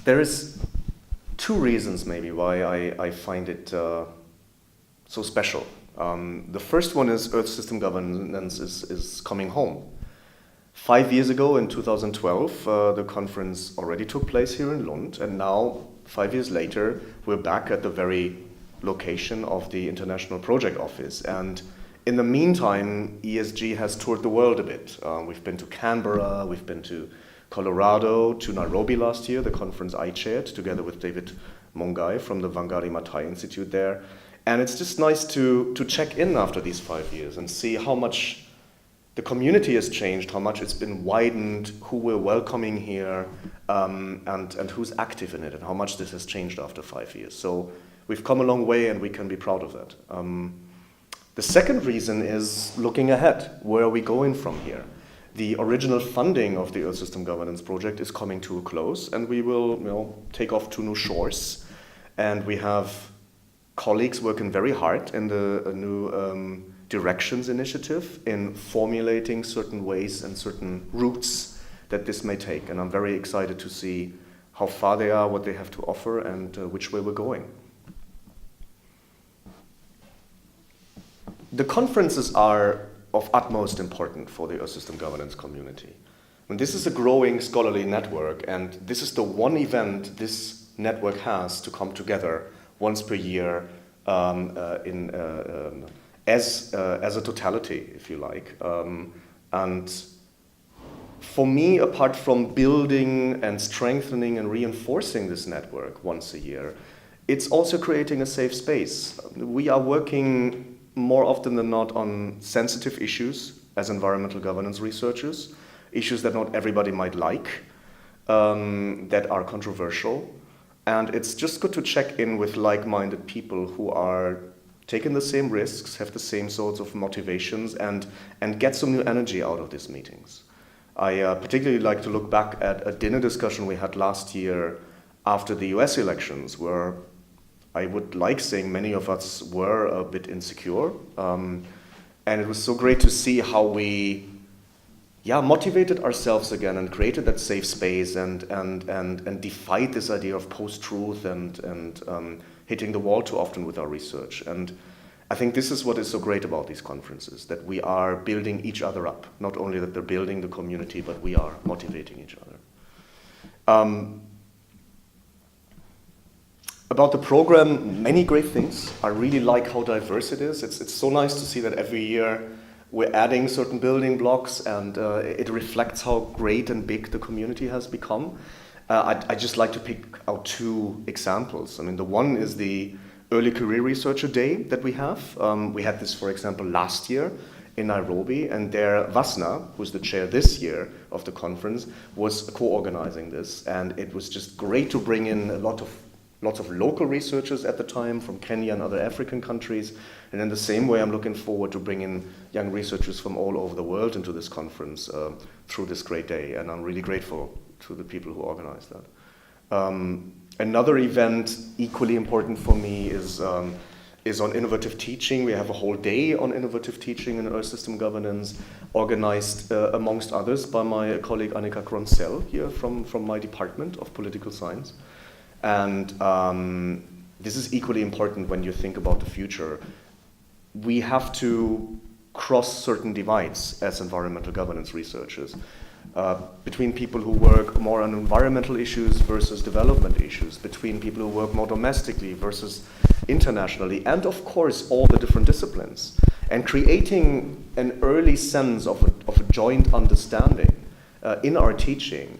There is two reasons maybe why I find it so special. The first one is Earth System Governance is coming home. 5 years ago, in 2012, the conference already took place here in Lund, and now, 5 years later, we're back at the very location of the International Project Office. And in the meantime, ESG has toured the world a bit. We've been to Canberra, we've been to Colorado, to Nairobi last year, the conference I chaired, together with David Mongai from the Wangari Maathai Institute there. And it's just nice to check in after these 5 years and see how much the community has changed, how much it's been widened, who we're welcoming here, and who's active in it, and how much this has changed after 5 years. So we've come a long way, and we can be proud of that. The second reason is looking ahead. Where are we going from here? The original funding of the Earth System Governance project is coming to a close, and we will take off to new shores. And we have colleagues working very hard in the new Directions Initiative in formulating certain ways and certain routes that this may take. And I'm very excited to see how far they are, what they have to offer, and which way we're going. The conferences are of utmost importance for the Earth System Governance community. And this is a growing scholarly network, and this is the one event this network has to come together once per year as a totality, if you like. And for me, apart from building and strengthening and reinforcing this network once a year, it's also creating a safe space. We are working more often than not on sensitive issues as environmental governance researchers, issues that not everybody might like, that are controversial. And it's just good to check in with like-minded people who are taking the same risks, have the same sorts of motivations, and get some new energy out of these meetings. I particularly like to look back at a dinner discussion we had last year after the US elections, where I would like saying many of us were a bit insecure. And it was so great to see how we motivated ourselves again and created that safe space and defied this idea of post-truth and hitting the wall too often with our research. And I think this is what is so great about these conferences, that we are building each other up. Not only that they're building the community, but we are motivating each other. About the program, many great things. I really like how diverse it is. It's so nice to see that every year we're adding certain building blocks, and it reflects how great and big the community has become. I just like to pick out two examples. I mean, the one is the Early Career Researcher Day that we have. We had this, for example, last year in Nairobi, and there Vasna, who's the chair this year of the conference, was co-organizing this, and it was just great to bring in lots of local researchers at the time from Kenya and other African countries. And in the same way, I'm looking forward to bringing young researchers from all over the world into this conference through this great day. And I'm really grateful to the people who organized that. Another event equally important for me is on innovative teaching. We have a whole day on innovative teaching and Earth System Governance, organized amongst others by my colleague Annika Gronsell here from my department of political science. And this is equally important when you think about the future. We have to cross certain divides as environmental governance researchers between people who work more on environmental issues versus development issues, between people who work more domestically versus internationally, and of course all the different disciplines, and creating an early sense of a joint understanding in our teaching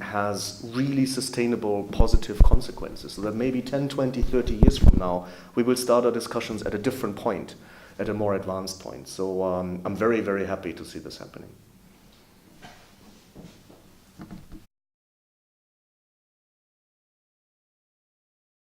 has really sustainable positive consequences, so that maybe 10, 20, 30 years from now we will start our discussions at a different point, at a more advanced point. So I'm very, very happy to see this happening.